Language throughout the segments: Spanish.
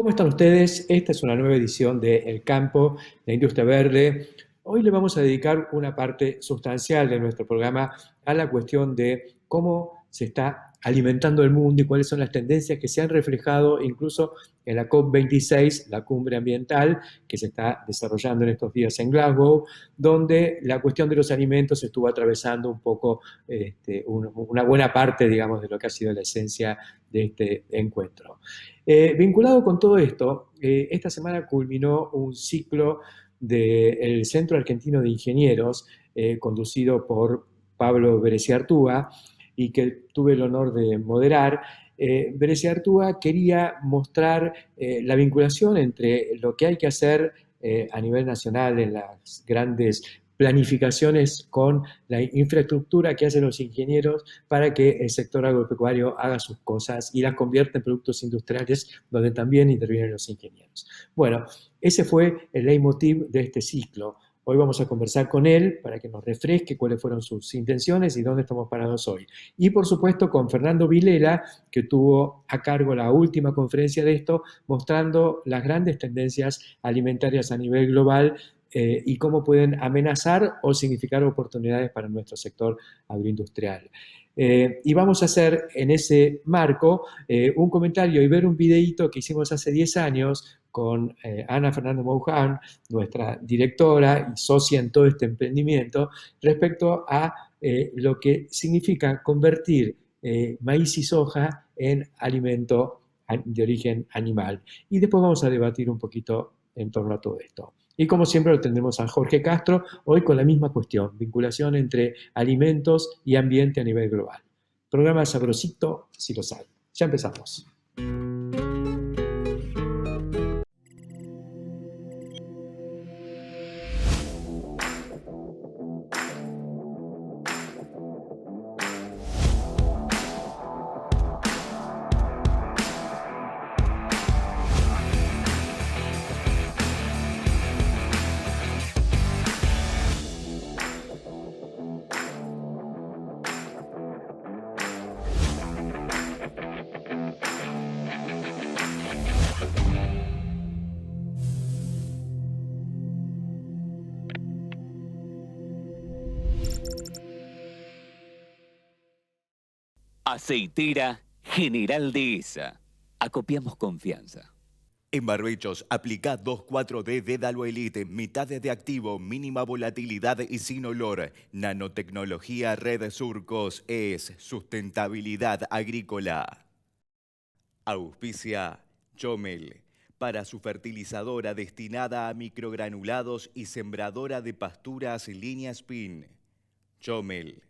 ¿Cómo están ustedes? Esta es una nueva edición de El Campo, la Industria Verde. Hoy le vamos a dedicar una parte sustancial de nuestro programa a la cuestión de cómo se está alimentando el mundo y cuáles son las tendencias que se han reflejado incluso en la COP26, la cumbre ambiental que se está desarrollando en estos días en Glasgow, donde la cuestión de los alimentos estuvo atravesando un poco una buena parte, digamos, de lo que ha sido la esencia de este encuentro. Vinculado con todo esto, esta semana culminó un ciclo del Centro Argentino de Ingenieros, conducido por Pablo Bereciartúa, y que tuve el honor de moderar. Bereciartúa quería mostrar la vinculación entre lo que hay que hacer a nivel nacional en las grandes planificaciones con la infraestructura que hacen los ingenieros para que el sector agropecuario haga sus cosas y las convierta en productos industriales donde también intervienen los ingenieros. Bueno, ese fue el leitmotiv de este ciclo. Hoy vamos a conversar con él para que nos refresque cuáles fueron sus intenciones y dónde estamos parados hoy. Y por supuesto con Fernando Vilela, que tuvo a cargo la última conferencia de esto, mostrando las grandes tendencias alimentarias a nivel global y cómo pueden amenazar o significar oportunidades para nuestro sector agroindustrial. Y vamos a hacer en ese marco un comentario y ver un videíto que hicimos hace 10 años con Ana Fernanda Mouján, nuestra directora y socia en todo este emprendimiento, respecto a lo que significa convertir maíz y soja en alimento de origen animal. Y después vamos a debatir un poquito en torno a todo esto. Y como siempre lo tendremos a Jorge Castro, hoy con la misma cuestión, vinculación entre alimentos y ambiente a nivel global. Programa sabrosito, si lo sabe. Ya empezamos. Aceitera General Dehesa. Acopiamos confianza. En barbechos, aplica 2,4-D Dédalo Elite, mitad de activo, mínima volatilidad y sin olor. Nanotecnología Red Surcos es sustentabilidad agrícola. Auspicia Chomel, para su fertilizadora destinada a microgranulados y sembradora de pasturas línea Spin. Chomel.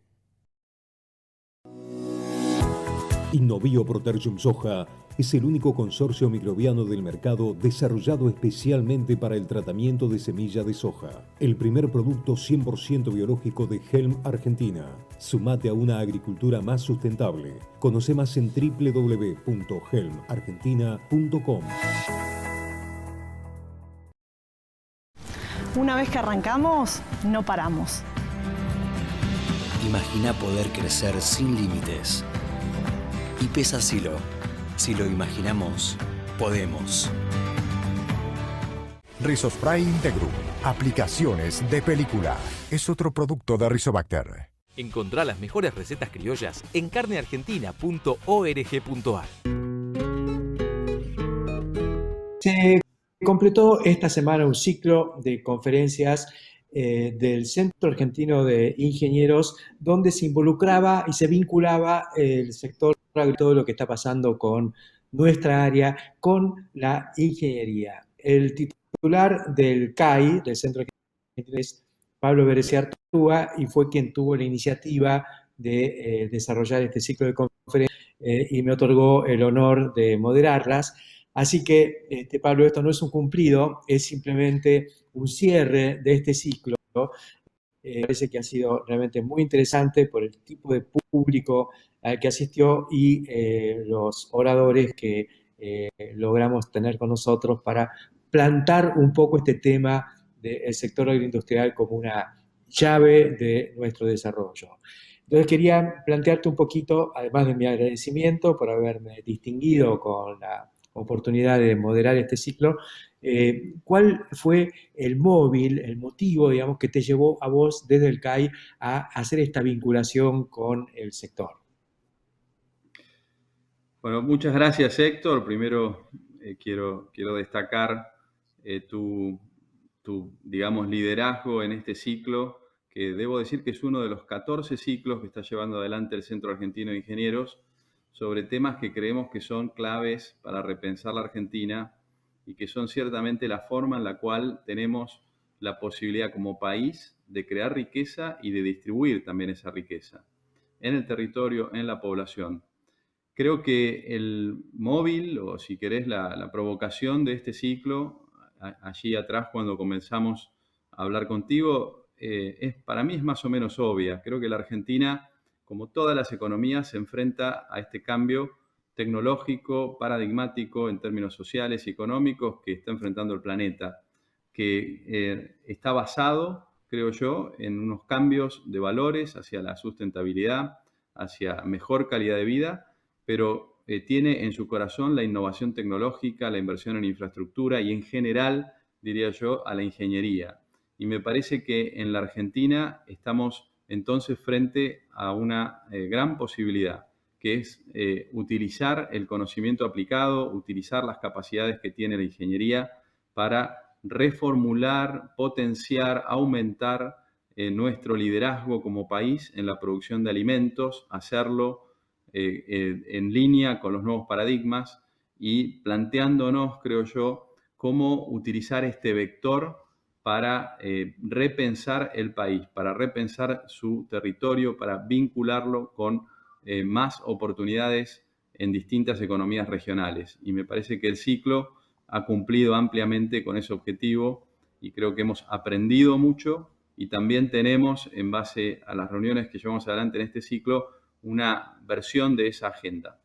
Innovio Protergium Soja es el único consorcio microbiano del mercado desarrollado especialmente para el tratamiento de semilla de soja. El primer producto 100% biológico de Helm Argentina. Sumate a una agricultura más sustentable. Conoce más en www.helmargentina.com. Una vez que arrancamos, no paramos. Imagina poder crecer sin límites. Y Pesa Silo. Si lo imaginamos, podemos. Rizospray Integrum. Aplicaciones de película. Es otro producto de Rizobacter. Encontrá las mejores recetas criollas en carneargentina.org.ar. Se completó esta semana un ciclo de conferencias del Centro Argentino de Ingenieros, donde se involucraba y se vinculaba el sector y todo lo que está pasando con nuestra área, con la ingeniería. El titular del CAI, del Centro Argentino, es Pablo Bereciartúa, y fue quien tuvo la iniciativa de desarrollar este ciclo de conferencias y me otorgó el honor de moderarlas. Así que, Pablo, esto no es un cumplido, es simplemente un cierre de este ciclo. Parece que ha sido realmente muy interesante por el tipo de público al que asistió y los oradores que logramos tener con nosotros para plantar un poco este tema del sector agroindustrial como una llave de nuestro desarrollo. Entonces quería plantearte un poquito, además de mi agradecimiento por haberme distinguido con la oportunidad de moderar este ciclo. ¿Cuál fue el motivo, digamos, que te llevó a vos desde el CAI a hacer esta vinculación con el sector? Bueno, muchas gracias, Héctor. Primero quiero destacar digamos, liderazgo en este ciclo, que debo decir que es uno de los 14 ciclos que está llevando adelante el Centro Argentino de Ingenieros sobre temas que creemos que son claves para repensar la Argentina y que son ciertamente la forma en la cual tenemos la posibilidad como país de crear riqueza y de distribuir también esa riqueza en el territorio, en la población. Creo que el móvil, o si querés, la provocación de este ciclo, allí atrás cuando comenzamos a hablar contigo, para mí es más o menos obvia. Creo que la Argentina, como todas las economías, se enfrenta a este cambio tecnológico, paradigmático en términos sociales y económicos que está enfrentando el planeta, que está basado, creo yo, en unos cambios de valores hacia la sustentabilidad, hacia mejor calidad de vida, pero tiene en su corazón la innovación tecnológica, la inversión en infraestructura y en general, diría yo, a la ingeniería. Y me parece que en la Argentina estamos entonces frente a una gran posibilidad, que es utilizar el conocimiento aplicado, utilizar las capacidades que tiene la ingeniería para reformular, potenciar, aumentar nuestro liderazgo como país en la producción de alimentos, hacerlo en línea con los nuevos paradigmas y planteándonos, creo yo, cómo utilizar este vector para repensar el país, para repensar su territorio, para vincularlo con más oportunidades en distintas economías regionales. Y me parece que el ciclo ha cumplido ampliamente con ese objetivo y creo que hemos aprendido mucho y también tenemos, en base a las reuniones que llevamos adelante en este ciclo, una versión de esa agenda.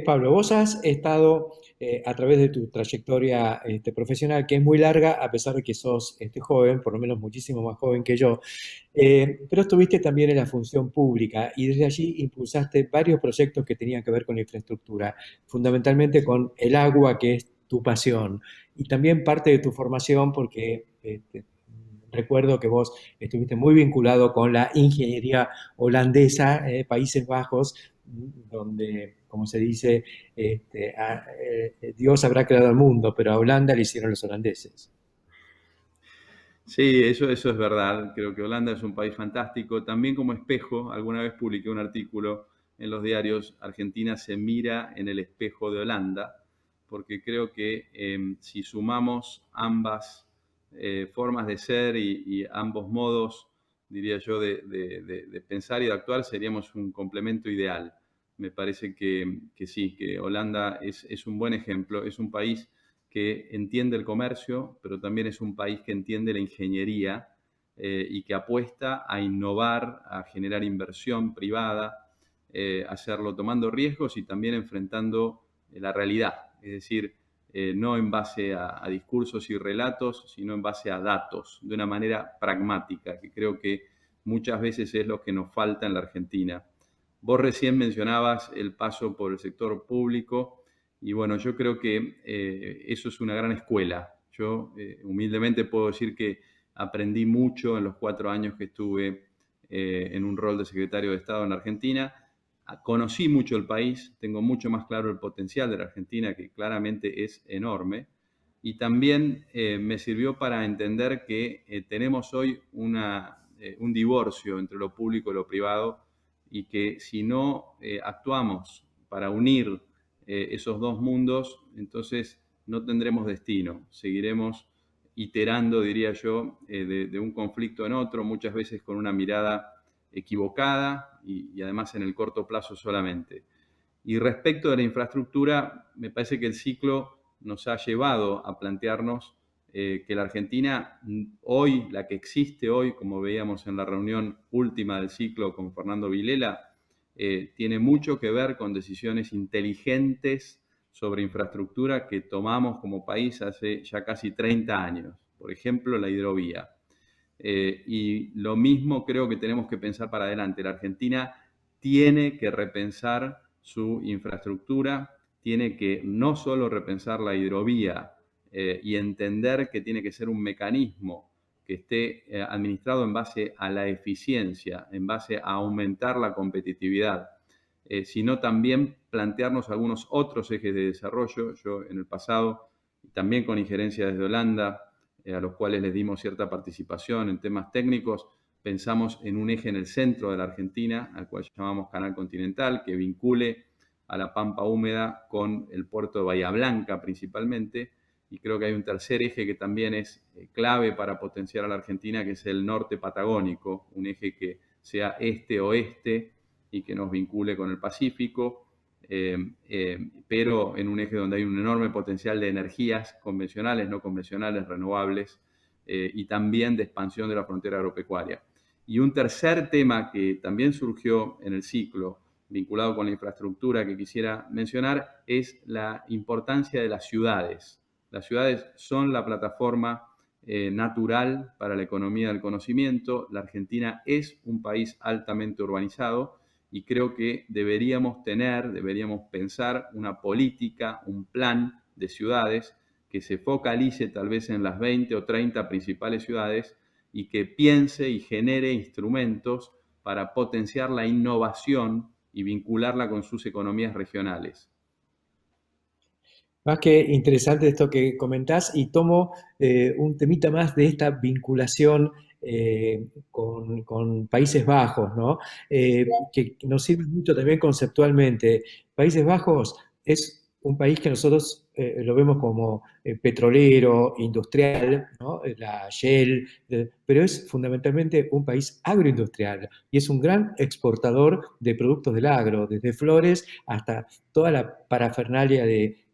Pablo, vos has estado a través de tu trayectoria profesional, que es muy larga, a pesar de que sos joven, por lo menos muchísimo más joven que yo, pero estuviste también en la función pública y desde allí impulsaste varios proyectos que tenían que ver con la infraestructura, fundamentalmente con el agua, que es tu pasión, y también parte de tu formación, porque recuerdo que vos estuviste muy vinculado con la ingeniería holandesa, Países Bajos, donde, como se dice, Dios habrá creado el mundo, pero a Holanda le hicieron los holandeses. Sí, eso es verdad. Creo que Holanda es un país fantástico. También como espejo, alguna vez publiqué un artículo en los diarios, Argentina se mira en el espejo de Holanda, porque creo que si sumamos ambas formas de ser y ambos modos, diría yo, de pensar y de actuar, seríamos un complemento ideal. Me parece que sí, que Holanda es un buen ejemplo, es un país que entiende el comercio, pero también es un país que entiende la ingeniería y que apuesta a innovar, a generar inversión privada, hacerlo tomando riesgos y también enfrentando la realidad, es decir, no en base a discursos y relatos, sino en base a datos, de una manera pragmática, que creo que muchas veces es lo que nos falta en la Argentina. Vos recién mencionabas el paso por el sector público y bueno, yo creo que eso es una gran escuela. Yo humildemente puedo decir que aprendí mucho en los 4 años que estuve en un rol de secretario de Estado en Argentina. Conocí mucho el país, tengo mucho más claro el potencial de la Argentina, que claramente es enorme, y también me sirvió para entender que tenemos hoy un divorcio entre lo público y lo privado, y que si no actuamos para unir esos dos mundos, entonces no tendremos destino, seguiremos iterando, diría yo, de un conflicto en otro, muchas veces con una mirada equivocada y además en el corto plazo solamente. Y respecto de la infraestructura, me parece que el ciclo nos ha llevado a plantearnos que la Argentina hoy, la que existe hoy, como veíamos en la reunión última del ciclo con Fernando Vilela, tiene mucho que ver con decisiones inteligentes sobre infraestructura que tomamos como país hace ya casi 30 años. Por ejemplo, la hidrovía. Y lo mismo creo que tenemos que pensar para adelante. La Argentina tiene que repensar su infraestructura, tiene que no solo repensar la hidrovía y entender que tiene que ser un mecanismo que esté administrado en base a la eficiencia, en base a aumentar la competitividad, sino también plantearnos algunos otros ejes de desarrollo. Yo en el pasado, también con injerencia desde Holanda, a los cuales les dimos cierta participación en temas técnicos, pensamos en un eje en el centro de la Argentina, al cual llamamos Canal Continental, que vincule a la Pampa Húmeda con el puerto de Bahía Blanca principalmente, y creo que hay un tercer eje que también es clave para potenciar a la Argentina, que es el norte patagónico, un eje que sea este-oeste y que nos vincule con el Pacífico, pero en un eje donde hay un enorme potencial de energías convencionales, no convencionales, renovables, y también de expansión de la frontera agropecuaria. Y un tercer tema que también surgió en el ciclo, vinculado con la infraestructura, que quisiera mencionar, es la importancia de las ciudades. Las ciudades son la plataforma natural para la economía del conocimiento. La Argentina es un país altamente urbanizado y creo que deberíamos pensar una política, un plan de ciudades que se focalice tal vez en las 20 o 30 principales ciudades y que piense y genere instrumentos para potenciar la innovación y vincularla con sus economías regionales. Más que interesante esto que comentás, y tomo un temita más de esta vinculación con Países Bajos, ¿no? Que nos sirve mucho también conceptualmente. Países Bajos es un país que nosotros lo vemos como petrolero, industrial, ¿no? La Shell, pero es fundamentalmente un país agroindustrial y es un gran exportador de productos del agro, desde flores hasta toda la parafernalia de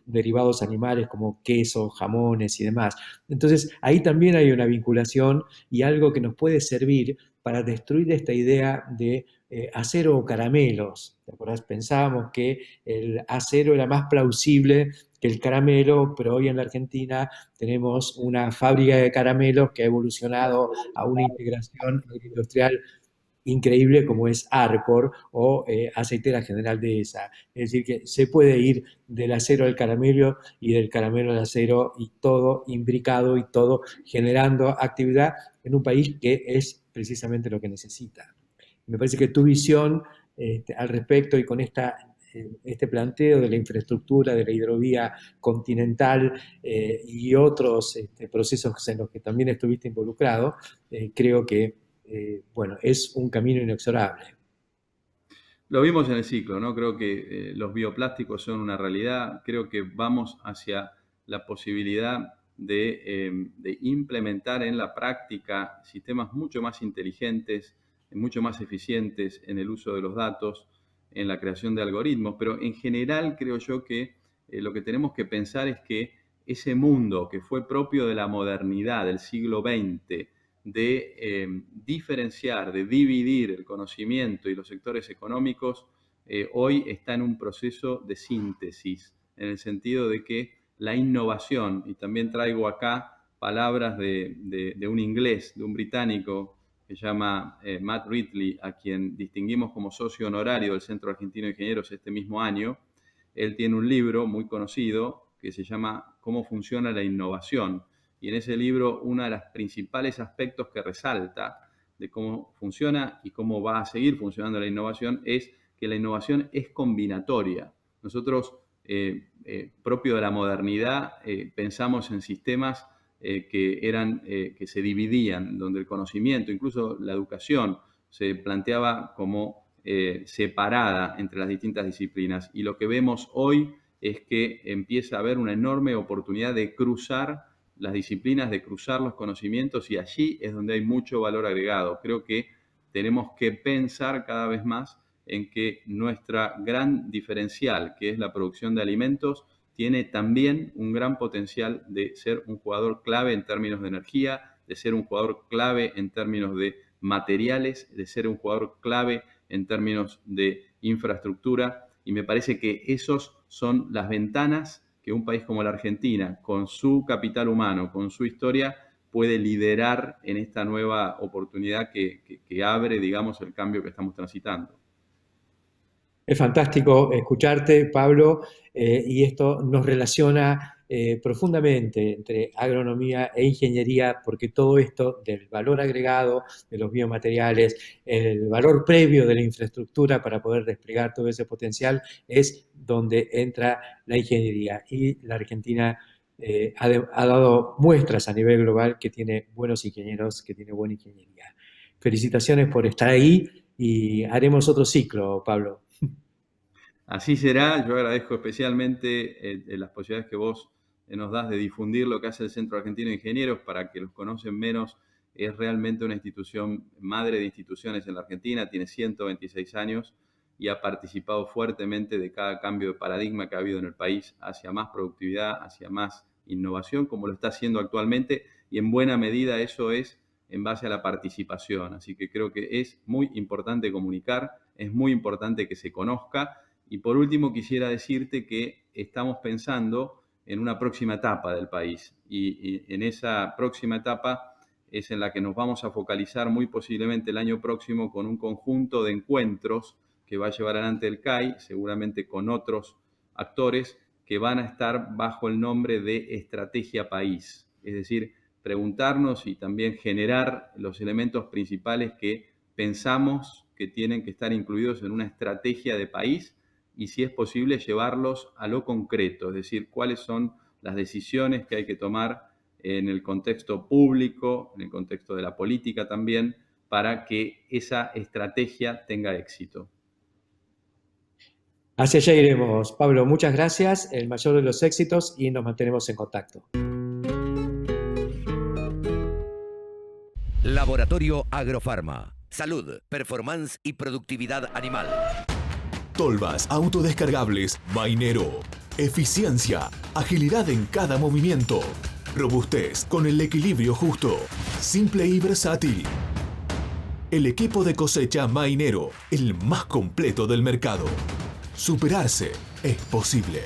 derivados animales como queso, jamones y demás. Entonces, ahí también hay una vinculación y algo que nos puede servir para destruir esta idea de acero o caramelos. ¿Te acordás? Pensábamos que el acero era más plausible que el caramelo, pero hoy en la Argentina tenemos una fábrica de caramelos que ha evolucionado a una integración industrial increíble como es Arcor o Aceitera General Dehesa. Es decir, que se puede ir del acero al caramelo y del caramelo al acero y todo imbricado y todo generando actividad en un país que es precisamente lo que necesita. Me parece que tu visión al respecto y con este planteo de la infraestructura, de la hidrovía continental y otros procesos en los que también estuviste involucrado, creo que bueno, es un camino inexorable. Lo vimos en el ciclo, ¿no? Creo que los bioplásticos son una realidad. Creo que vamos hacia la posibilidad de implementar en la práctica sistemas mucho más inteligentes, mucho más eficientes en el uso de los datos, en la creación de algoritmos. Pero en general creo yo que lo que tenemos que pensar es que ese mundo que fue propio de la modernidad del siglo XX, de diferenciar, de dividir el conocimiento y los sectores económicos, hoy está en un proceso de síntesis, en el sentido de que la innovación, y también traigo acá palabras de un inglés, de un británico que se llama Matt Ridley, a quien distinguimos como socio honorario del Centro Argentino de Ingenieros este mismo año. Él tiene un libro muy conocido que se llama ¿Cómo funciona la innovación? Y en ese libro uno de los principales aspectos que resalta de cómo funciona y cómo va a seguir funcionando la innovación es que la innovación es combinatoria. Nosotros, propio de la modernidad, pensamos en sistemas que se dividían, donde el conocimiento, incluso la educación, se planteaba como separada entre las distintas disciplinas. Y lo que vemos hoy es que empieza a haber una enorme oportunidad de cruzar las disciplinas, de cruzar los conocimientos, y allí es donde hay mucho valor agregado. Creo que tenemos que pensar cada vez más en que nuestra gran diferencial, que es la producción de alimentos, tiene también un gran potencial de ser un jugador clave en términos de energía, de ser un jugador clave en términos de materiales, de ser un jugador clave en términos de infraestructura, y me parece que esos son las ventanas que un país como la Argentina, con su capital humano, con su historia, puede liderar en esta nueva oportunidad que abre, digamos, el cambio que estamos transitando. Es fantástico escucharte, Pablo, y esto nos relaciona profundamente entre agronomía e ingeniería, porque todo esto del valor agregado de los biomateriales, el valor previo de la infraestructura para poder desplegar todo ese potencial, es donde entra la ingeniería. Y la Argentina ha dado muestras a nivel global que tiene buenos ingenieros, que tiene buena ingeniería. Felicitaciones por estar ahí y haremos otro ciclo, Pablo. Así será. Yo agradezco especialmente las posibilidades que vos nos das de difundir lo que hace el Centro Argentino de Ingenieros. Para que los conocen menos, es realmente una institución madre de instituciones en la Argentina, tiene 126 años y ha participado fuertemente de cada cambio de paradigma que ha habido en el país hacia más productividad, hacia más innovación, como lo está haciendo actualmente, y en buena medida eso es en base a la participación. Así que creo que es muy importante comunicar, es muy importante que se conozca. Y por último, quisiera decirte que estamos pensando en una próxima etapa del país, y en esa próxima etapa es en la que nos vamos a focalizar muy posiblemente el año próximo con un conjunto de encuentros que va a llevar adelante el CAI, seguramente con otros actores que van a estar bajo el nombre de Estrategia País. Es decir, preguntarnos y también generar los elementos principales que pensamos que tienen que estar incluidos en una estrategia de país, y si es posible llevarlos a lo concreto, es decir, cuáles son las decisiones que hay que tomar en el contexto público, en el contexto de la política también, para que esa estrategia tenga éxito. Hacia allá iremos, Pablo. Muchas gracias, el mayor de los éxitos, y nos mantenemos en contacto. Laboratorio Agrofarma. Salud, performance y productividad animal. Tolvas autodescargables Mainero. Eficiencia, agilidad en cada movimiento. Robustez con el equilibrio justo. Simple y versátil. El equipo de cosecha Mainero, el más completo del mercado. Superarse es posible.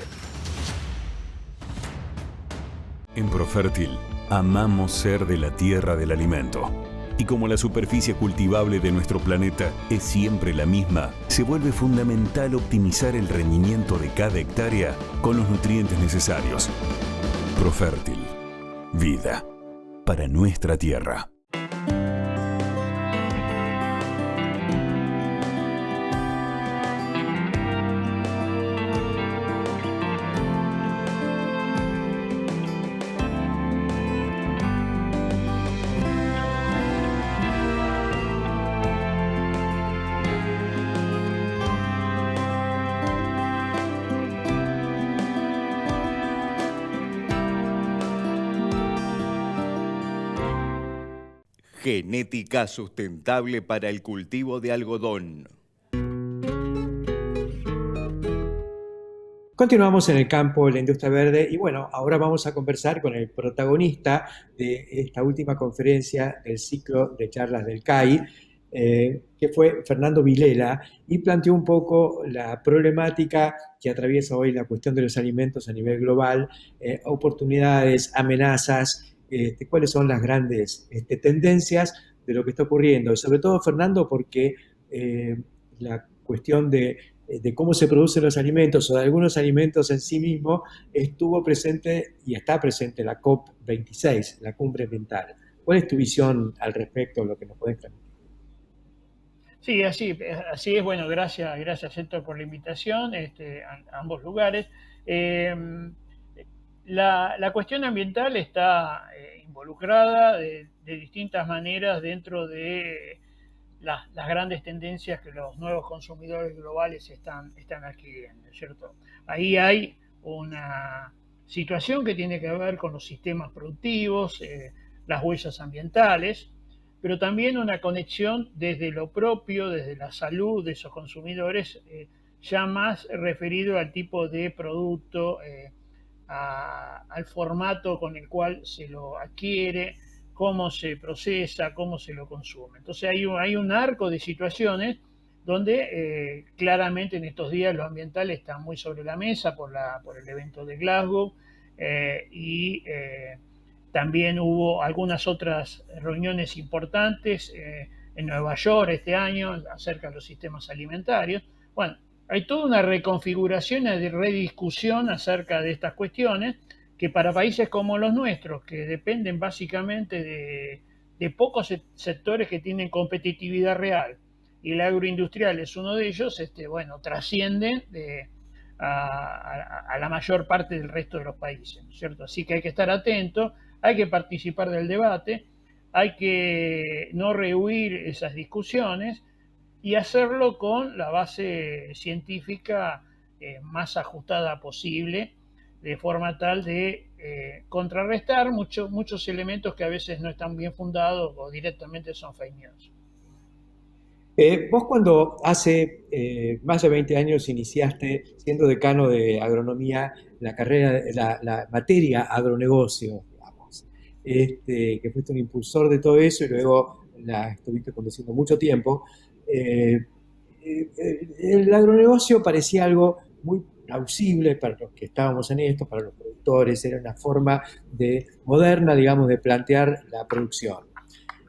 En Profértil, amamos ser de la tierra del alimento. Y como la superficie cultivable de nuestro planeta es siempre la misma, se vuelve fundamental optimizar el rendimiento de cada hectárea con los nutrientes necesarios. Profértil. Vida para nuestra tierra. Genética sustentable para el cultivo de algodón. Continuamos en el campo de la industria verde y bueno, ahora vamos a conversar con el protagonista de esta última conferencia del ciclo de charlas del CAI, que fue Fernando Vilela, y planteó un poco la problemática que atraviesa hoy la cuestión de los alimentos a nivel global, oportunidades, amenazas, cuáles son las grandes tendencias de lo que está ocurriendo. Y sobre todo, Fernando, porque la cuestión de cómo se producen los alimentos o de algunos alimentos en sí mismos estuvo presente y está presente en la COP26, la cumbre ambiental. ¿Cuál es tu visión al respecto, lo que nos podés transmitir? Sí, así es. Bueno, gracias Héctor por la invitación a ambos lugares. La cuestión ambiental está involucrada de distintas maneras dentro de las grandes tendencias que los nuevos consumidores globales están adquiriendo, ¿cierto? Ahí hay una situación que tiene que ver con los sistemas productivos, las huellas ambientales, pero también una conexión desde lo propio, desde la salud de esos consumidores, ya más referido al tipo de producto, al formato con el cual se lo adquiere, cómo se procesa, cómo se lo consume. Entonces hay un arco de situaciones donde claramente en estos días lo ambiental está muy sobre la mesa por el evento de Glasgow, y también hubo algunas otras reuniones importantes en Nueva York este año acerca de los sistemas alimentarios. Bueno, hay toda una reconfiguración y rediscusión acerca de estas cuestiones que para países como los nuestros, que dependen básicamente de pocos sectores que tienen competitividad real, y el agroindustrial es uno de ellos, bueno, trascienden a la mayor parte del resto de los países, ¿no es cierto? Así que hay que estar atento, hay que participar del debate, hay que no rehuir esas discusiones y hacerlo con la base científica más ajustada posible, de forma tal de contrarrestar muchos elementos que a veces no están bien fundados o directamente son fake news. Vos cuando hace más de 20 años iniciaste, siendo decano de agronomía, la carrera, la materia agronegocio, digamos, que fuiste un impulsor de todo eso y luego la estuviste conduciendo mucho tiempo, el agronegocio parecía algo muy plausible para los que estábamos en esto, para los productores, era una forma moderna, digamos, de plantear la producción.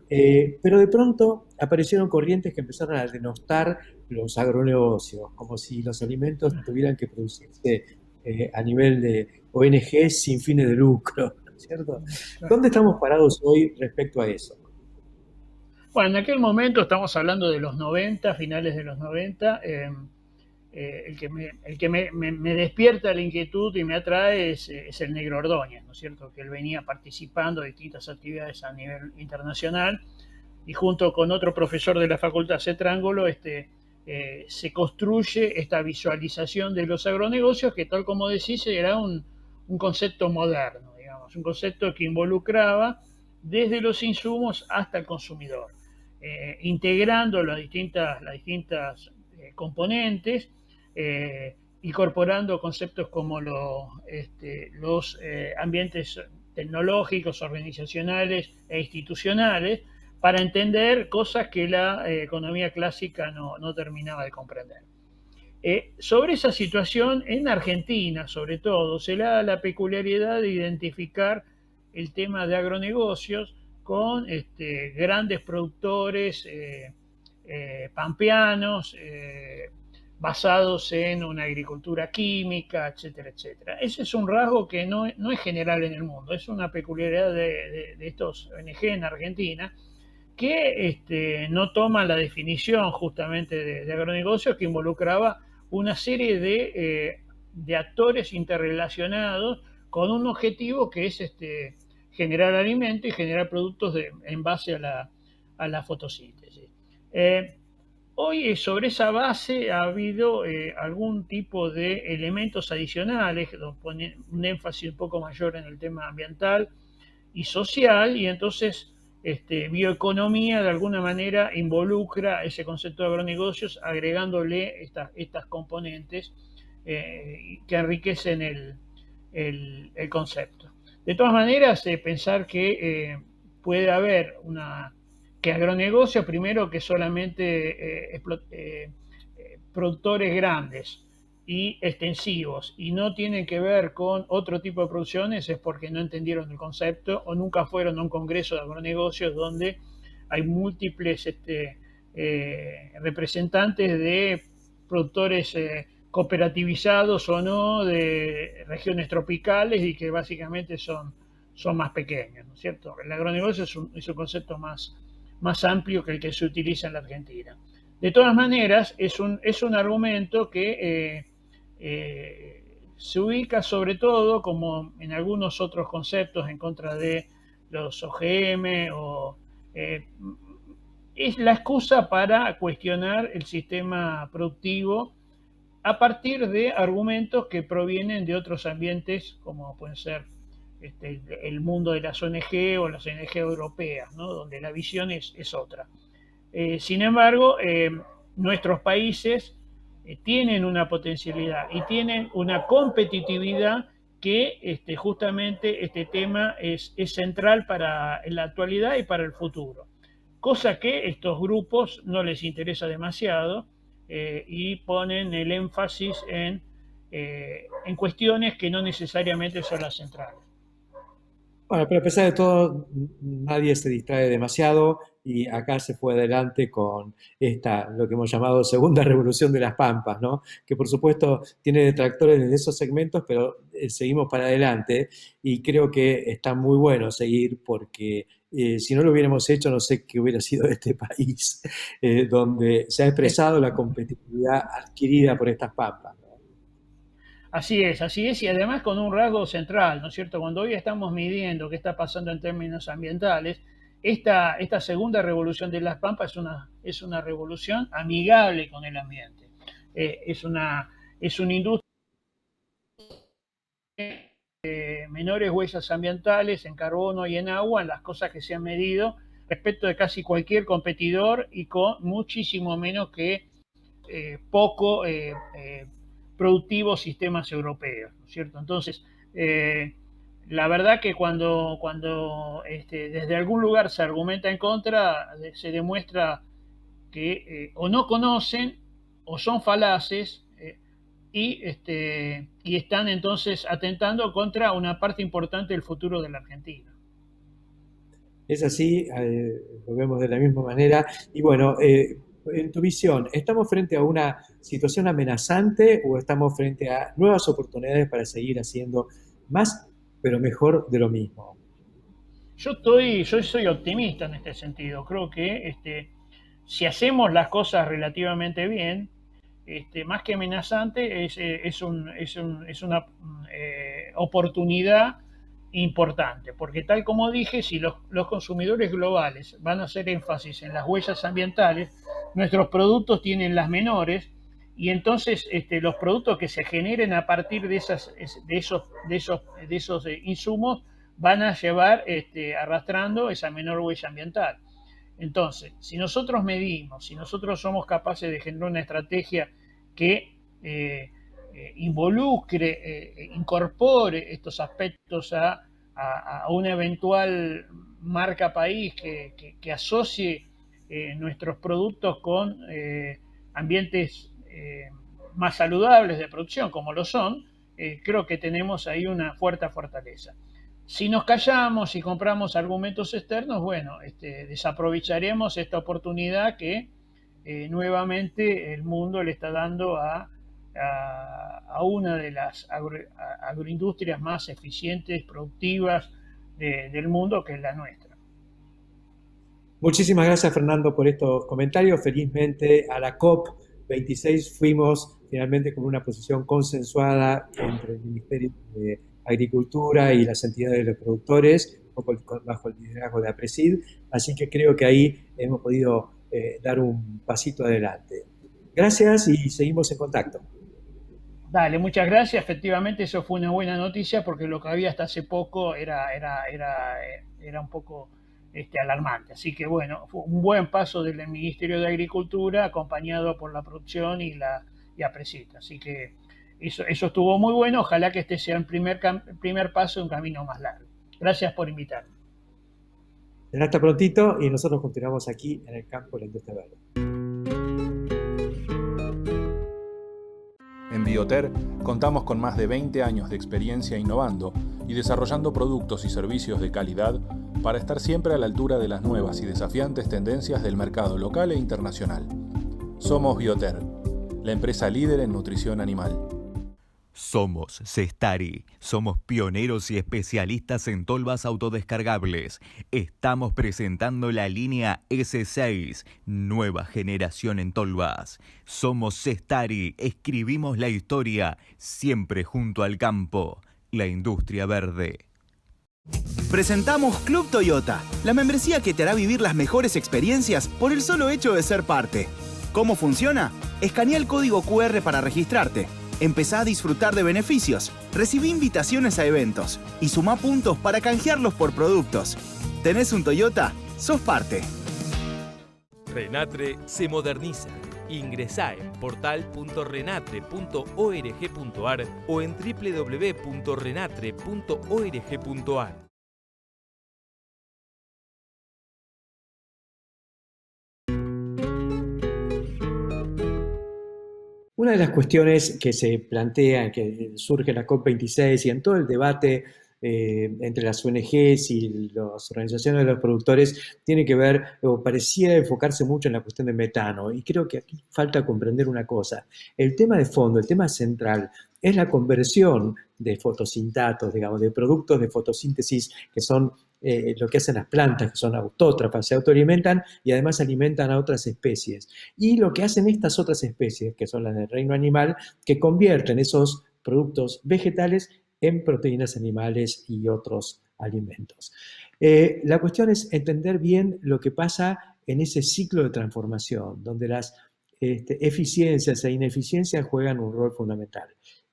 Pero de pronto aparecieron corrientes que empezaron a denostar los agronegocios, como si los alimentos tuvieran que producirse a nivel de ONG sin fines de lucro, ¿no es cierto? ¿Dónde estamos parados hoy respecto a eso? Bueno, en aquel momento estamos hablando de los 90, finales de los 90. El que me despierta la inquietud y me atrae es el Negro Ordóñez, ¿no es cierto? Que él venía participando de distintas actividades a nivel internacional y junto con otro profesor de la Facultad Cetrángulo se construye esta visualización de los agronegocios que, tal como decís, era un concepto moderno, digamos, un concepto que involucraba desde los insumos hasta el consumidor, integrando las distintas componentes, incorporando conceptos como los ambientes tecnológicos, organizacionales e institucionales, para entender cosas que la economía clásica no terminaba de comprender. Sobre esa situación, en Argentina, sobre todo, se le da la peculiaridad de identificar el tema de agronegocios con grandes productores pampeanos, basados en una agricultura química, etcétera, etcétera. Ese es un rasgo que no es general en el mundo, es una peculiaridad de estos ONG en Argentina, que no toman la definición justamente de agronegocios, que involucraba una serie de actores interrelacionados con un objetivo que es generar alimento y generar productos en base a la fotosíntesis. Hoy sobre esa base ha habido algún tipo de elementos adicionales que ponen un énfasis un poco mayor en el tema ambiental y social, y entonces bioeconomía de alguna manera involucra ese concepto de agronegocios agregándole estas componentes que enriquecen el concepto. De todas maneras, pensar que puede haber que agronegocio, primero, que solamente productores grandes y extensivos y no tienen que ver con otro tipo de producciones, es porque no entendieron el concepto o nunca fueron a un congreso de agronegocios donde hay múltiples representantes de productores cooperativizados o no, de regiones tropicales y que básicamente son más pequeños, ¿no es cierto? El agronegocio es un concepto más amplio que el que se utiliza en la Argentina. De todas maneras, es un argumento que se ubica sobre todo, como en algunos otros conceptos en contra de los OGM, es la excusa para cuestionar el sistema productivo a partir de argumentos que provienen de otros ambientes, como pueden ser el mundo de las ONG o las ONG europeas, ¿no? Donde la visión es otra. Sin embargo, nuestros países tienen una potencialidad y tienen una competitividad que justamente este tema es central en la actualidad y para el futuro. Cosa que estos grupos no les interesa demasiado y ponen el énfasis en cuestiones que no necesariamente son las centrales. Bueno, pero a pesar de todo, nadie se distrae demasiado y acá se fue adelante con esta, lo que hemos llamado segunda revolución de las Pampas, ¿no? Que por supuesto tiene detractores desde esos segmentos, pero seguimos para adelante y creo que está muy bueno seguir porque si no lo hubiéramos hecho, no sé qué hubiera sido este país, donde se ha expresado la competitividad adquirida por estas Pampas. Así es, y además con un rasgo central, ¿no es cierto? Cuando hoy estamos midiendo qué está pasando en términos ambientales, esta segunda revolución de las Pampas es una revolución amigable con el ambiente. Es una industria de menores huellas ambientales en carbono y en agua, en las cosas que se han medido, respecto de casi cualquier competidor y con muchísimo menos que poco productivos sistemas europeos, ¿no es cierto? Entonces, la verdad que cuando desde algún lugar se argumenta en contra, se demuestra que o no conocen o son falaces y están entonces atentando contra una parte importante del futuro de la Argentina. Es así, lo vemos de la misma manera. Y bueno, en tu visión, ¿estamos frente a una situación amenazante o estamos frente a nuevas oportunidades para seguir haciendo más, pero mejor de lo mismo? Yo soy optimista en este sentido. Creo que si hacemos las cosas relativamente bien, más que amenazante, es una oportunidad importante, porque tal como dije, si los consumidores globales van a hacer énfasis en las huellas ambientales, nuestros productos tienen las menores y entonces los productos que se generen a partir de esos insumos van a llevar arrastrando esa menor huella ambiental. Entonces, si nosotros medimos, si nosotros somos capaces de generar una estrategia que incorpore estos aspectos a una eventual marca país que asocie nuestros productos con ambientes más saludables de producción, como lo son, creo que tenemos ahí una fuerte fortaleza. Si nos callamos y compramos argumentos externos, bueno, desaprovecharemos esta oportunidad que nuevamente el mundo le está dando a una de las agroindustrias más eficientes, productivas del mundo, que es la nuestra. Muchísimas gracias, Fernando, por estos comentarios. Felizmente a la COP26 fuimos finalmente con una posición consensuada entre el Ministerio de Agricultura y las entidades de los productores, bajo el liderazgo de APRESID, así que creo que ahí hemos podido dar un pasito adelante. Gracias y seguimos en contacto. Dale, muchas gracias. Efectivamente, eso fue una buena noticia porque lo que había hasta hace poco era un poco alarmante. Así que bueno, fue un buen paso del Ministerio de Agricultura acompañado por la producción y APRESID. Así que eso estuvo muy bueno. Ojalá que este sea el primer paso de un camino más largo. Gracias por invitarme. Hasta prontito y nosotros continuamos aquí en el campo de la industria verde. En Bioter contamos con más de 20 años de experiencia innovando y desarrollando productos y servicios de calidad para estar siempre a la altura de las nuevas y desafiantes tendencias del mercado local e internacional. Somos Bioter, la empresa líder en nutrición animal. Somos Cestari, somos pioneros y especialistas en tolvas autodescargables. Estamos presentando la línea S6, nueva generación en tolvas. Somos Cestari, escribimos la historia, siempre junto al campo, la industria verde. Presentamos Club Toyota, la membresía que te hará vivir las mejores experiencias por el solo hecho de ser parte. ¿Cómo funciona? Escanea el código QR para registrarte. Empezá a disfrutar de beneficios, recibí invitaciones a eventos y sumá puntos para canjearlos por productos. ¿Tenés un Toyota? ¡Sos parte! Renatre se moderniza. Ingresá en portal.renatre.org.ar o en www.renatre.org.ar. Una de las cuestiones que se plantea, que surge en la COP26 y en todo el debate entre las ONGs y las organizaciones de los productores tiene que ver, o parecía enfocarse mucho en la cuestión de metano, y creo que aquí falta comprender una cosa. El tema de fondo, el tema central, es la conversión de fotosintatos, digamos, de productos de fotosíntesis que son lo que hacen las plantas, que son autótrofas, se autoalimentan y además alimentan a otras especies. Y lo que hacen estas otras especies, que son las del reino animal, que convierten esos productos vegetales en proteínas animales y otros alimentos. La cuestión es entender bien lo que pasa en ese ciclo de transformación, donde las eficiencias e ineficiencias juegan un rol fundamental.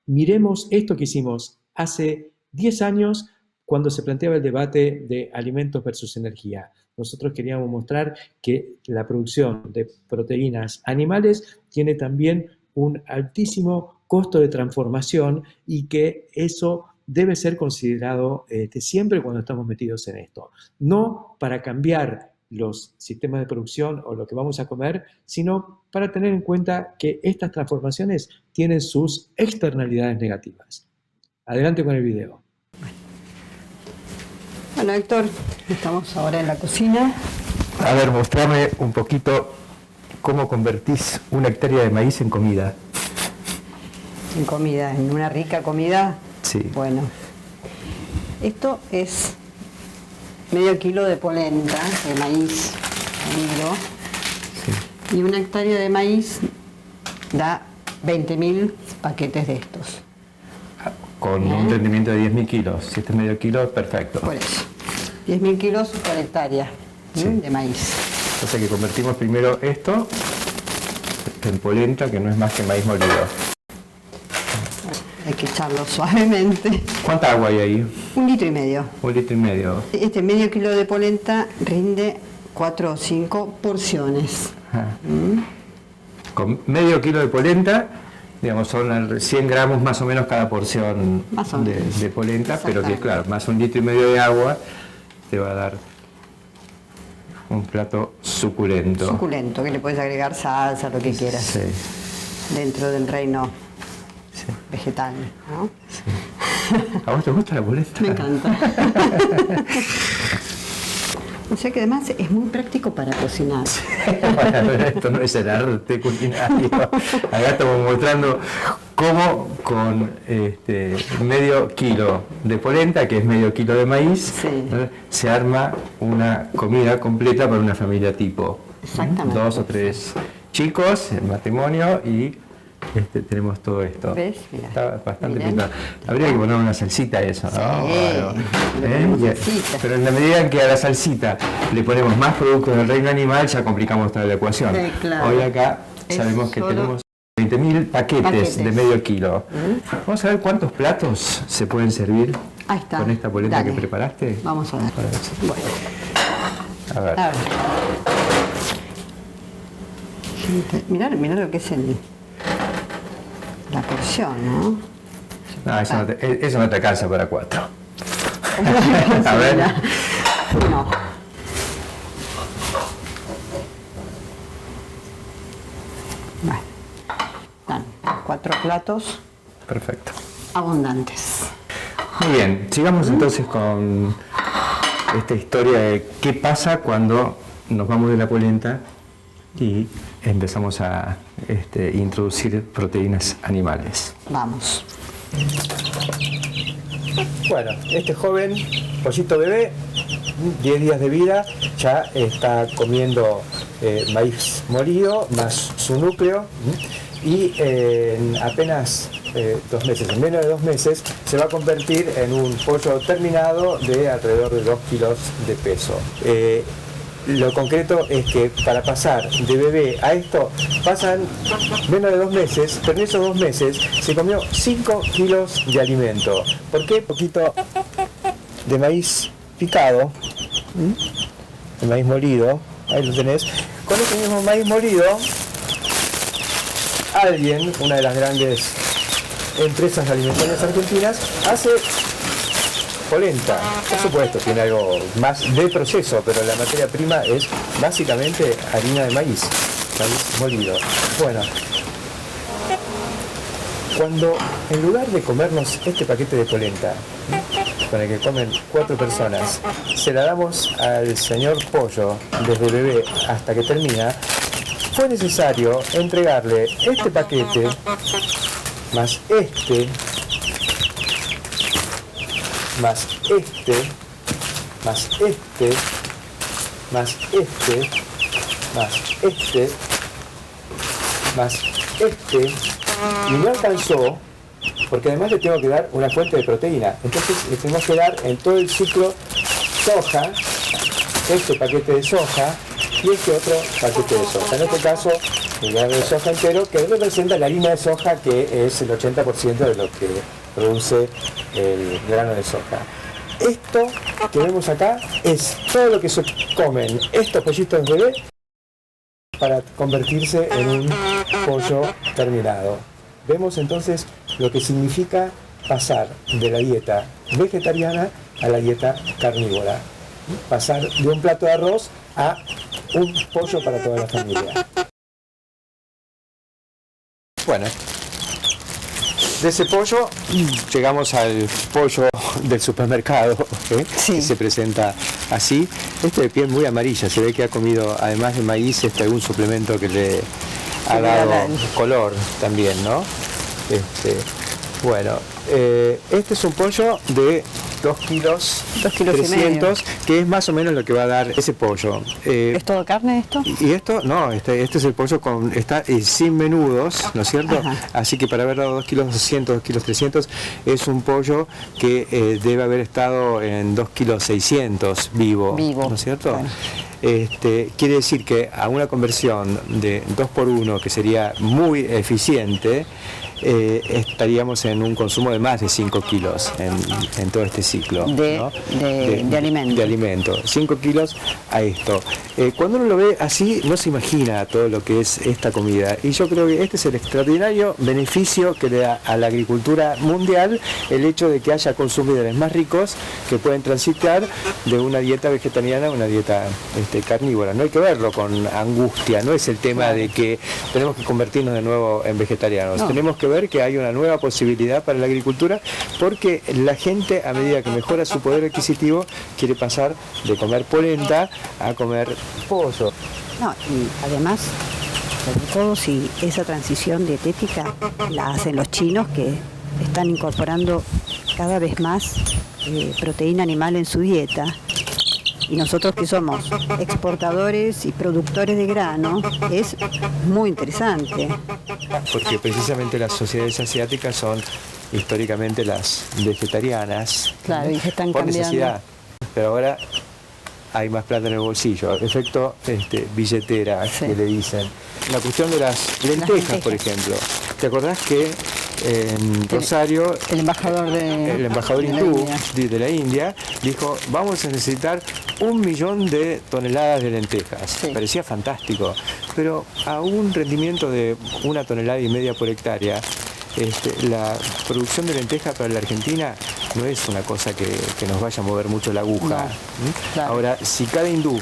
Miremos esto que hicimos hace 10 años cuando se planteaba el debate de alimentos versus energía. Nosotros queríamos mostrar que la producción de proteínas animales tiene también un altísimo costo de transformación y que eso debe ser considerado siempre cuando estamos metidos en esto. No para cambiar los sistemas de producción o lo que vamos a comer, sino para tener en cuenta que estas transformaciones tienen sus externalidades negativas. Adelante con el video. Bueno, Héctor, estamos ahora en la cocina. A ver, mostrame un poquito cómo convertís una hectárea de maíz en comida. En comida, en una rica comida. Sí. Bueno, esto es medio kilo de polenta, de maíz molido. Sí. Y una hectárea de maíz da 20.000 paquetes de estos. Con un rendimiento de 10.000 kilos. Si este es medio kilo, perfecto. Por eso. 10.000 kilos por hectárea de maíz. Entonces que convertimos primero esto en polenta, que no es más que maíz molido. Hay que echarlo suavemente. ¿Cuánta agua hay ahí? 1,5 litros. 1,5 litros. Este medio kilo de polenta rinde 4 o 5 porciones. Con medio kilo de polenta, digamos, son 100 gramos más o menos cada porción de polenta, pero que claro, más 1,5 litros de agua te va a dar un plato suculento. Suculento, que le puedes agregar salsa, lo que quieras. Sí. Dentro del reino vegetal, ¿no? Sí. ¿A vos te gusta la polenta? Me encanta. O sea que además es muy práctico para cocinar. Bueno, esto no es el arte culinario. Acá estamos mostrando cómo con medio kilo de polenta, que es medio kilo de maíz, se arma una comida completa para una familia tipo. Exactamente. 2 o 3 chicos, el matrimonio y tenemos todo esto. ¿Ves? Mirá. Está bastante pintado. Habría que poner una salsita a eso, ¿no? Sí, pero en la medida en que a la salsita le ponemos más productos del reino animal, ya complicamos toda la ecuación. Claro. Hoy acá sabemos que tenemos 20.000 paquetes de medio kilo. Vamos a ver cuántos platos se pueden servir con esta polenta que preparaste. Vamos a ver. Bueno. A ver. Mirá lo que es la porción, ¿no? No, eso no te alcanza para 4. A ver. No. Bueno, dan 4 platos. Perfecto. Abundantes. Muy bien, sigamos entonces con esta historia de qué pasa cuando nos vamos de la polenta y empezamos a introducir proteínas animales. Vamos. Bueno, este joven, pollito bebé, 10 días de vida, ya está comiendo maíz molido más su núcleo y en apenas 2 meses, en menos de 2 meses, se va a convertir en un pollo terminado de alrededor de 2 kilos de peso. Lo concreto es que para pasar de bebé a esto pasan menos de 2 meses, pero en esos 2 meses se comió 5 kilos de alimento. ¿Por qué? Un poquito de maíz picado, el maíz molido, ahí lo tenés. Con ese mismo maíz molido, alguien, una de las grandes empresas alimentarias argentinas, hace polenta. Por supuesto, tiene algo más de proceso, pero la materia prima es básicamente harina de maíz molido. Bueno, cuando en lugar de comernos este paquete de polenta, con el que comen 4 personas, se la damos al señor Pollo desde bebé hasta que termina, fue necesario entregarle este paquete, más este, más este, más este, más este, más este, más este, y no alcanzó, porque además le tengo que dar una fuente de proteína. Entonces le tenemos que dar en todo el ciclo soja, este paquete de soja y este otro paquete de soja. En este caso, el grano de soja entero, que representa la harina de soja, que es el 80% de lo que produce el grano de soja. Esto que vemos acá es todo lo que se comen estos pollitos bebé para convertirse en un pollo terminado. Vemos entonces lo que significa pasar de la dieta vegetariana a la dieta carnívora. Pasar de un plato de arroz a un pollo para toda la familia. Bueno, de ese pollo llegamos al pollo del supermercado, que se presenta así. Este de piel muy amarilla, se ve que ha comido, además de maíz, algún suplemento que le ha dado color también, ¿no? Bueno, este es un pollo de 2 kilos 300, que es más o menos lo que va a dar ese pollo. ¿Es todo carne esto? Y esto, no, este es el pollo está sin menudos, ¿no es cierto? Ajá. Así que para haber dado 2 kilos 200, 2 kilos 300, es un pollo que debe haber estado en 2 kilos 600 vivo, ¿no es cierto? Bueno. Quiere decir que a una conversión de 2 por 1, que sería muy eficiente, estaríamos en un consumo de más de 5 kilos en todo este ciclo de alimento. De alimento. 5 kilos a esto. Cuando uno lo ve así, no se imagina todo lo que es esta comida. Y yo creo que este es el extraordinario beneficio que le da a la agricultura mundial el hecho de que haya consumidores más ricos que pueden transitar de una dieta vegetariana a una dieta carnívora. No hay que verlo con angustia, no es el tema de que tenemos que convertirnos de nuevo en vegetarianos. No. Tenemos que ver que hay una nueva posibilidad para la agricultura, porque la gente, a medida que mejora su poder adquisitivo, quiere pasar de comer polenta a comer pollo. No, y además, sobre todo si esa transición dietética la hacen los chinos, que están incorporando cada vez más proteína animal en su dieta. Y nosotros que somos exportadores y productores de grano, es muy interesante. Porque precisamente las sociedades asiáticas son históricamente las vegetarianas. Claro, y se están por cambiando. Necesidad. Pero ahora hay más plata en el bolsillo. Efecto billetera, que le dicen. La cuestión de las lentejas, por ejemplo. ¿Te acordás que en Rosario el embajador hindú de la India dijo: vamos a necesitar 1 millón de toneladas de lentejas? Sí. Parecía fantástico, pero a un rendimiento de 1,5 toneladas por hectárea, la producción de lentejas para la Argentina no es una cosa que nos vaya a mover mucho la aguja. No, claro. Ahora, si cada hindú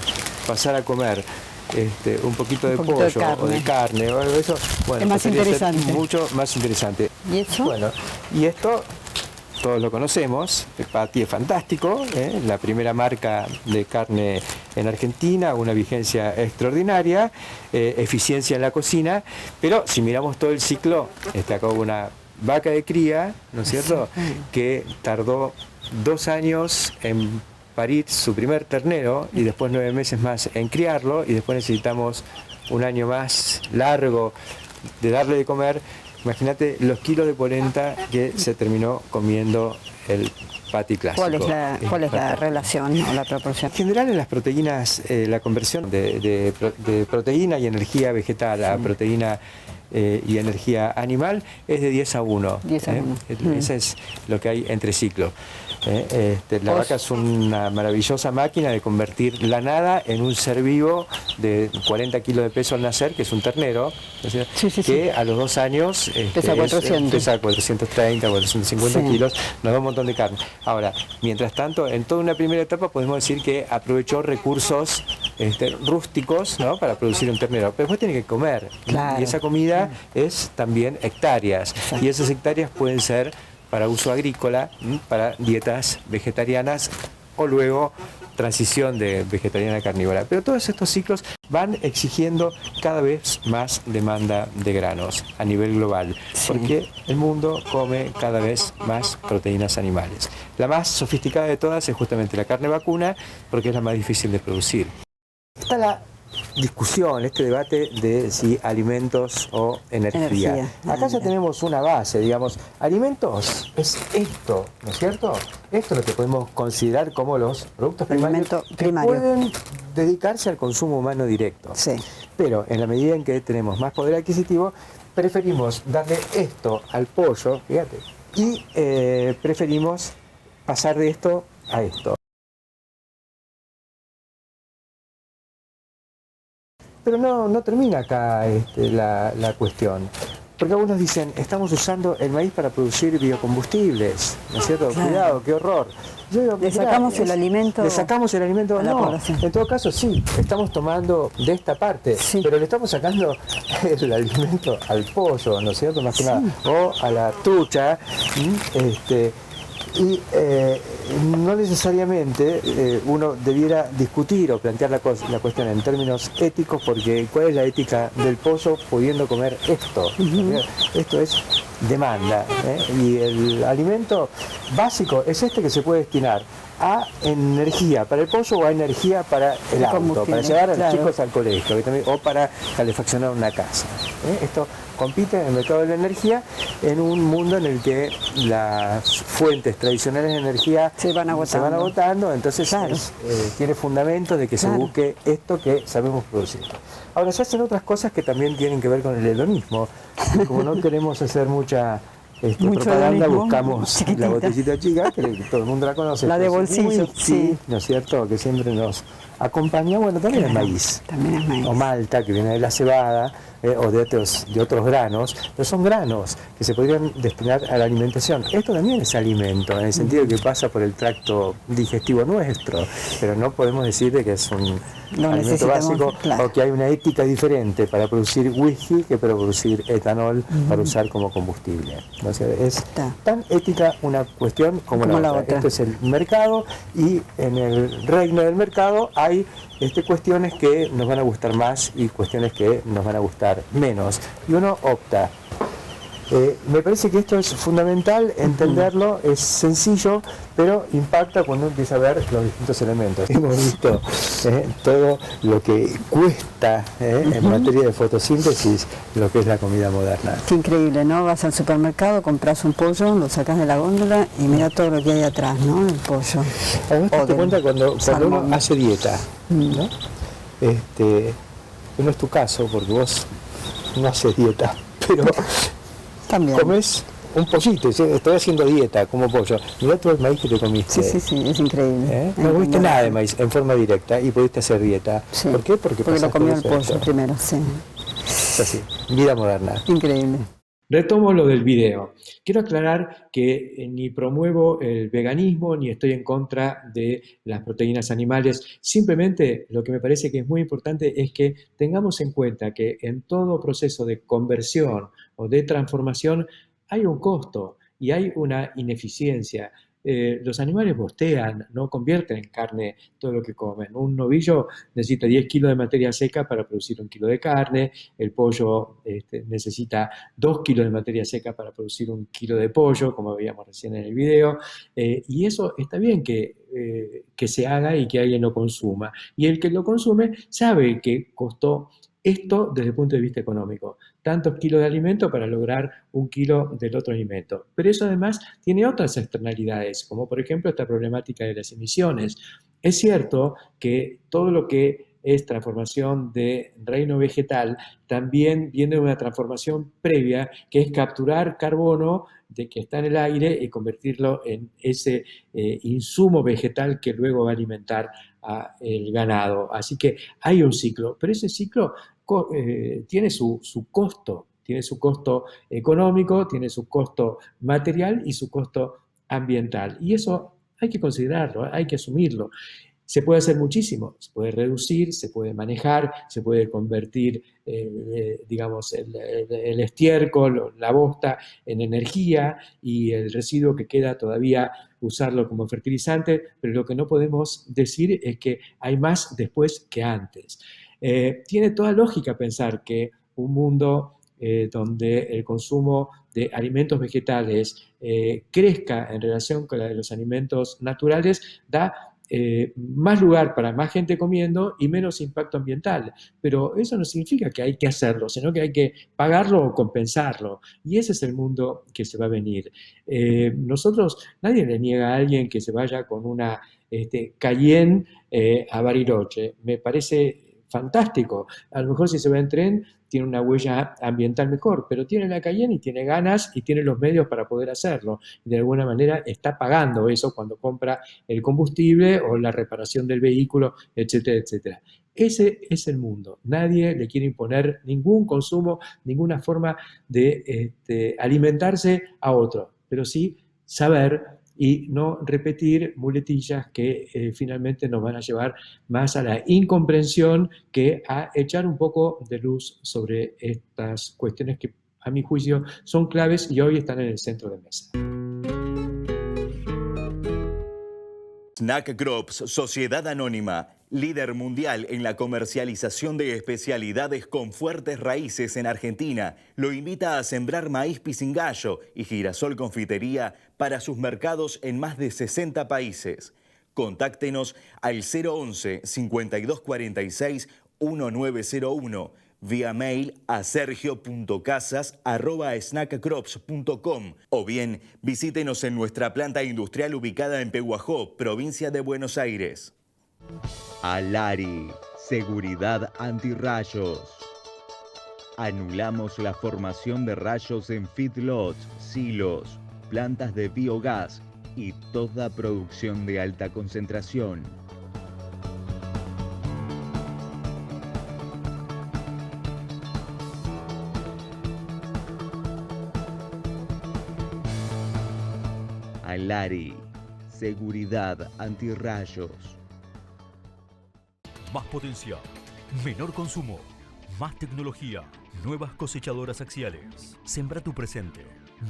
pasara a comer un poquito de pollo o de carne o algo de eso, bueno, es más interesante. Mucho más interesante. ¿Y eso? Bueno, y esto todos lo conocemos, Patti es fantástico, la primera marca de carne en Argentina, una vigencia extraordinaria, eficiencia en la cocina, pero si miramos todo el ciclo, acá hubo una vaca de cría, ¿no es cierto?, que tardó 2 años en parir su primer ternero y después 9 meses más en criarlo, y después necesitamos 1 año más largo de darle de comer. Imagínate los kilos de polenta que se terminó comiendo el Patti clásico. ¿Cuál es la relación o la proporción? En general, en las proteínas, la conversión de proteína y energía vegetal a proteína y energía animal es de 10 a 1. 10 a 1. Ese es lo que hay entre ciclos. La vaca es una maravillosa máquina de convertir la nada en un ser vivo de 40 kilos de peso al nacer, que es un ternero, que a los 2 años pesa 430, 450 kilos, nos da un montón de carne. Ahora, mientras tanto, en toda una primera etapa podemos decir que aprovechó recursos rústicos, ¿no?, para producir un ternero, pero después tiene que comer, claro. Y esa comida es también hectáreas. Exacto. Y esas hectáreas pueden ser para uso agrícola, para dietas vegetarianas o luego transición de vegetariana a carnívora. Pero todos estos ciclos van exigiendo cada vez más demanda de granos a nivel global, porque el mundo come cada vez más proteínas animales. La más sofisticada de todas es justamente la carne vacuna, porque es la más difícil de producir. Está la discusión, este debate de si alimentos o energía. Acá ya tenemos una base, digamos, alimentos es esto, ¿no es cierto? Esto es lo que podemos considerar como los productos primarios que pueden dedicarse al consumo humano directo. Pero en la medida en que tenemos más poder adquisitivo, preferimos darle esto al pollo, fíjate, y preferimos pasar de esto a esto. Pero no termina acá la cuestión. Porque algunos dicen, estamos usando el maíz para producir biocombustibles, ¿no es cierto? Claro. Cuidado, qué horror. Yo digo, ¿Le sacamos el alimento? ¿Le sacamos el alimento? No, en todo caso sí, estamos tomando de esta parte, pero le estamos sacando el alimento al pollo, ¿no es cierto? Más que nada, o a la trucha, y no necesariamente uno debiera discutir o plantear la cuestión en términos éticos, porque ¿cuál es la ética del pollo pudiendo comer esto? Esto es demanda, y el alimento básico es este que se puede destinar a energía para el pollo o a energía para el auto, para llevar a los chicos al colegio o para calefaccionar una casa. Esto compite en el mercado de la energía en un mundo en el que las fuentes tradicionales de energía se van agotando, entonces tiene fundamento de que se busque esto que sabemos producir. Ahora se hacen otras cosas que también tienen que ver con el hedonismo. Como no queremos hacer mucha propaganda, buscamos la botellita chica, que todo el mundo la conoce. La de bolsillo, ¿no es cierto? Que siempre nos acompaña. Bueno, también es maíz. También es maíz. O malta, que viene de la cebada, o de otros granos, pero son granos que se podrían destinar a la alimentación. Esto también es alimento, en el sentido de que pasa por el tracto digestivo nuestro, pero no podemos decir de que es un alimento básico, o que hay una ética diferente para producir whisky que para producir etanol para usar como combustible. O sea, es tan ética una cuestión como la otra. Esto es el mercado, y en el reino del mercado hay cuestiones que nos van a gustar más y cuestiones que nos van a gustar menos, y uno opta. Me parece que esto es fundamental entenderlo, es sencillo, pero impacta cuando uno empieza a ver los distintos elementos. Hemos visto todo lo que cuesta en materia de fotosíntesis lo que es la comida moderna. Qué increíble, ¿no? Vas al supermercado, compras un pollo, lo sacas de la góndola y mira todo lo que hay atrás, ¿no? El pollo. Además te das cuenta cuando uno hace dieta, ¿no? No es tu caso, porque vos no haces dieta, pero también comes un pollito, estoy haciendo dieta, como pollo. Mirá todo el maíz que te comiste. Sí, es increíble. No comiste nada de maíz en forma directa y pudiste hacer dieta. ¿Por qué? Porque lo comió el pollo primero, Es así, vida moderna. Increíble. Retomo lo del video. Quiero aclarar que ni promuevo el veganismo ni estoy en contra de las proteínas animales. Simplemente lo que me parece que es muy importante es que tengamos en cuenta que en todo proceso de conversión o de transformación hay un costo y hay una ineficiencia. Los animales bostean, no convierten en carne todo lo que comen. Un novillo necesita 10 kilos de materia seca para producir 1 kilo de carne, el pollo necesita 2 kilos de materia seca para producir 1 kilo de pollo, como veíamos recién en el video, y eso está bien que se haga y que alguien lo consuma. Y el que lo consume sabe que costó esto desde el punto de vista económico, tantos kilos de alimento para lograr 1 kilo del otro alimento. Pero eso además tiene otras externalidades, como por ejemplo esta problemática de las emisiones. Es cierto que todo lo que es transformación de reino vegetal también viene de una transformación previa, que es capturar carbono de que está en el aire y convertirlo en ese insumo vegetal que luego va a alimentar al ganado. Así que hay un ciclo, pero ese ciclo tiene su costo, tiene su costo económico, tiene su costo material y su costo ambiental. Y eso hay que considerarlo, hay que asumirlo. Se puede hacer muchísimo, se puede reducir, se puede manejar, se puede convertir, digamos, el estiércol, la bosta en energía y el residuo que queda todavía usarlo como fertilizante, pero lo que no podemos decir es que hay más después que antes. Tiene toda lógica pensar que un mundo donde el consumo de alimentos vegetales crezca en relación con la de los alimentos naturales da más lugar para más gente comiendo y menos impacto ambiental. Pero eso no significa que hay que hacerlo, sino que hay que pagarlo o compensarlo. Y ese es el mundo que se va a venir. Nosotros, nadie le niega a alguien que se vaya con una Cayenne a Bariloche. Me parece fantástico. A lo mejor si se va en tren tiene una huella ambiental mejor, pero tiene la Cayenne y tiene ganas y tiene los medios para poder hacerlo. De alguna manera está pagando eso cuando compra el combustible o la reparación del vehículo, etcétera, etcétera. Ese es el mundo. Nadie le quiere imponer ningún consumo, ninguna forma de alimentarse a otro, pero sí saber y no repetir muletillas que finalmente nos van a llevar más a la incomprensión que a echar un poco de luz sobre estas cuestiones que, a mi juicio, son claves y hoy están en el centro de mesa. Snack Crops, Sociedad Anónima, líder mundial en la comercialización de especialidades con fuertes raíces en Argentina, lo invita a sembrar maíz pisingallo y girasol confitería para sus mercados en más de 60 países. Contáctenos al 011 5246 1901, vía mail a sergio.casas@snackcrops.com o bien visítenos en nuestra planta industrial ubicada en Pehuajó, provincia de Buenos Aires. Alari, seguridad antirrayos. Anulamos la formación de rayos en feedlots, silos, plantas de biogás y toda producción de alta concentración. Alari, seguridad antirrayos. Más potencia, menor consumo, más tecnología, nuevas cosechadoras axiales. Sembra tu presente.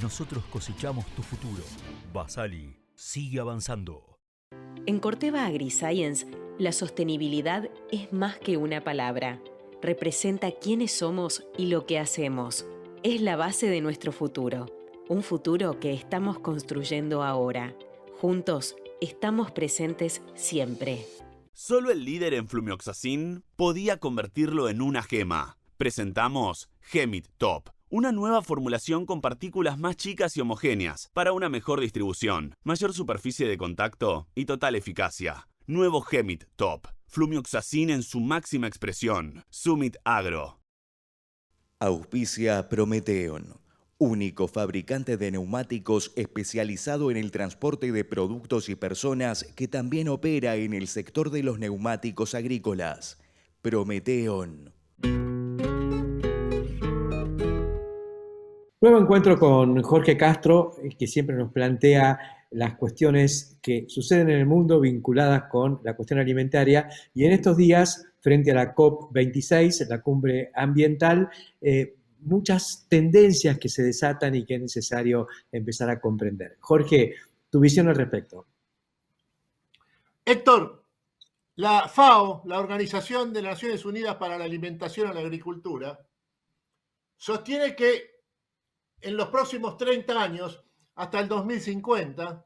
Nosotros cosechamos tu futuro. Basali sigue avanzando. En Corteva AgriScience, la sostenibilidad es más que una palabra. Representa quiénes somos y lo que hacemos. Es la base de nuestro futuro. Un futuro que estamos construyendo ahora. Juntos, estamos presentes siempre. Solo el líder en flumioxacin podía convertirlo en una gema. Presentamos Gemit Top, una nueva formulación con partículas más chicas y homogéneas para una mejor distribución, mayor superficie de contacto y total eficacia. Nuevo Gemit Top, flumioxacin en su máxima expresión. Summit Agro. Auspicia Prometeon, único fabricante de neumáticos especializado en el transporte de productos y personas que también opera en el sector de los neumáticos agrícolas. Prometeon. Nuevo encuentro con Jorge Castro, que siempre nos plantea las cuestiones que suceden en el mundo vinculadas con la cuestión alimentaria, y en estos días, frente a la COP26, la cumbre ambiental, muchas tendencias que se desatan y que es necesario empezar a comprender. Jorge, tu visión al respecto. Héctor, la FAO, la Organización de Naciones Unidas para la Alimentación y la Agricultura, sostiene que en los próximos 30 años, hasta el 2050,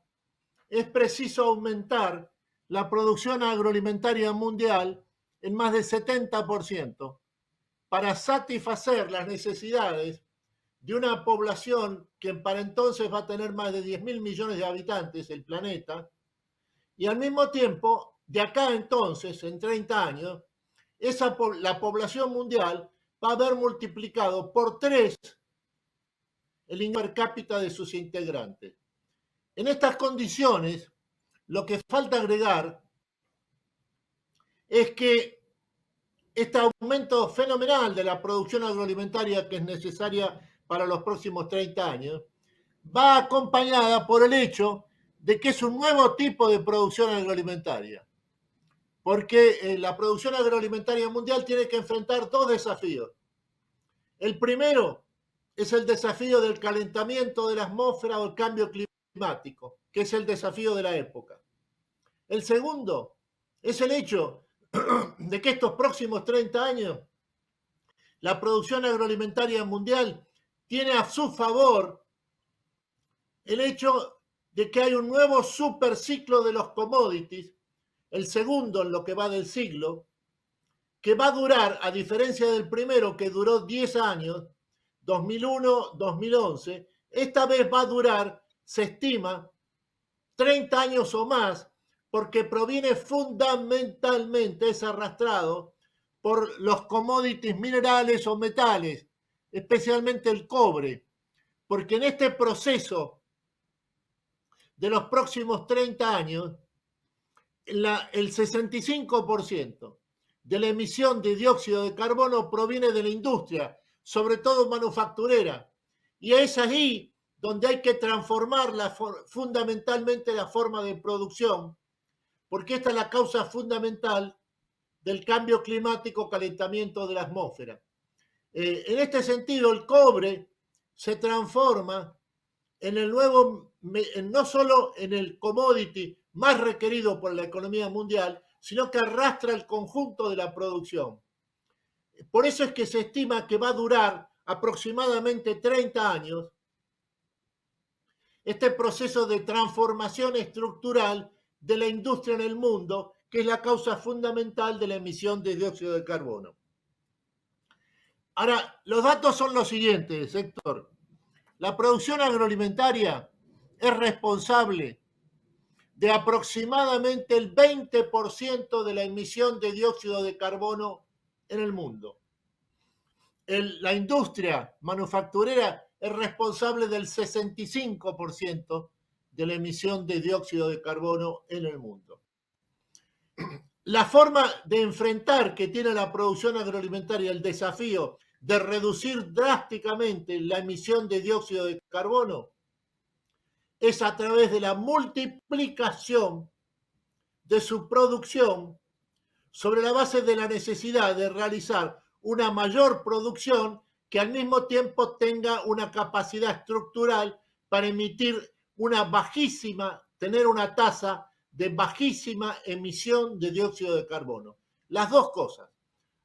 es preciso aumentar la producción agroalimentaria mundial en más del 70%. Para satisfacer las necesidades de una población que para entonces va a tener más de 10.000 millones de habitantes, el planeta, y al mismo tiempo, de acá entonces, en 30 años, la población mundial va a haber multiplicado por 3 el ingreso per cápita de sus integrantes. En estas condiciones, lo que falta agregar es que este aumento fenomenal de la producción agroalimentaria que es necesaria para los próximos 30 años va acompañada por el hecho de que es un nuevo tipo de producción agroalimentaria. porque la producción agroalimentaria mundial tiene que enfrentar dos desafíos. El primero es el desafío del calentamiento de la atmósfera o el cambio climático, que es el desafío de la época. El segundo es el hecho de que estos próximos 30 años la producción agroalimentaria mundial tiene a su favor el hecho de que hay un nuevo superciclo de los commodities, el segundo en lo que va del siglo, que va a durar, a diferencia del primero que duró 10 años, 2001-2011, esta vez va a durar, se estima, 30 años o más, porque proviene fundamentalmente, es arrastrado por los commodities minerales o metales, especialmente el cobre, porque en este proceso de los próximos 30 años, el 65% de la emisión de dióxido de carbono proviene de la industria, sobre todo manufacturera, y es ahí donde hay que transformar fundamentalmente la forma de producción, porque esta es la causa fundamental del cambio climático, calentamiento de la atmósfera. En este sentido, el cobre se transforma en el nuevo, no solo en el commodity más requerido por la economía mundial, sino que arrastra el conjunto de la producción. Por eso es que se estima que va a durar aproximadamente 30 años este proceso de transformación estructural de la industria en el mundo, que es la causa fundamental de la emisión de dióxido de carbono. Ahora, los datos son los siguientes, Héctor. La producción agroalimentaria es responsable de aproximadamente el 20% de la emisión de dióxido de carbono en el mundo. La industria manufacturera es responsable del 65% de la emisión de dióxido de carbono en el mundo. La forma de enfrentar que tiene la producción agroalimentaria el desafío de reducir drásticamente la emisión de dióxido de carbono es a través de la multiplicación de su producción sobre la base de la necesidad de realizar una mayor producción que al mismo tiempo tenga una capacidad estructural para emitir tener una tasa de bajísima emisión de dióxido de carbono. Las dos cosas,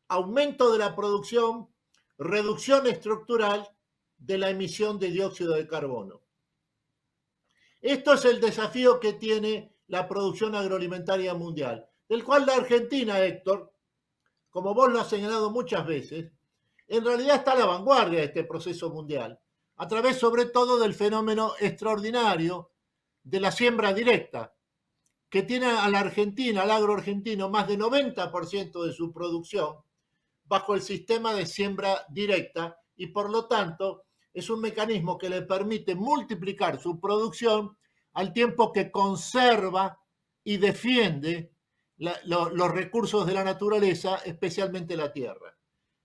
aumento de la producción, reducción estructural de la emisión de dióxido de carbono. Esto es el desafío que tiene la producción agroalimentaria mundial, del cual la Argentina, Héctor, como vos lo has señalado muchas veces, en realidad está a la vanguardia de este proceso mundial, a través sobre todo del fenómeno extraordinario de la siembra directa, que tiene a la Argentina, al agro argentino, más de 90% de su producción bajo el sistema de siembra directa y por lo tanto es un mecanismo que le permite multiplicar su producción al tiempo que conserva y defiende los recursos de la naturaleza, especialmente la tierra.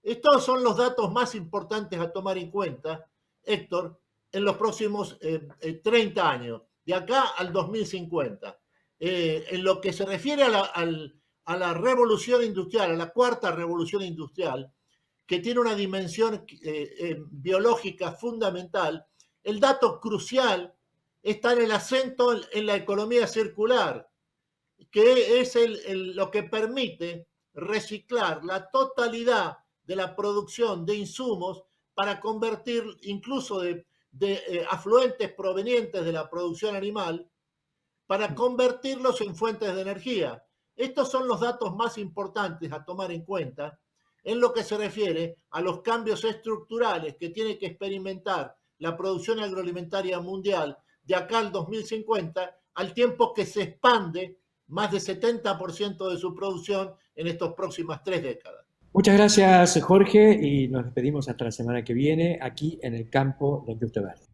Estos son los datos más importantes a tomar en cuenta, Héctor, en los próximos 30 años, de acá al 2050. En lo que se refiere a la revolución industrial, a la cuarta revolución industrial, que tiene una dimensión biológica fundamental, el dato crucial está en el acento en la economía circular, que es lo que permite reciclar la totalidad de la producción de insumos para convertir incluso de afluentes provenientes de la producción animal, para convertirlos en fuentes de energía. Estos son los datos más importantes a tomar en cuenta en lo que se refiere a los cambios estructurales que tiene que experimentar la producción agroalimentaria mundial de acá al 2050, al tiempo que se expande más de 70% de su producción en estas próximas 3 décadas. Muchas gracias, Jorge, y nos despedimos hasta la semana que viene aquí en el campo de Industria Verde.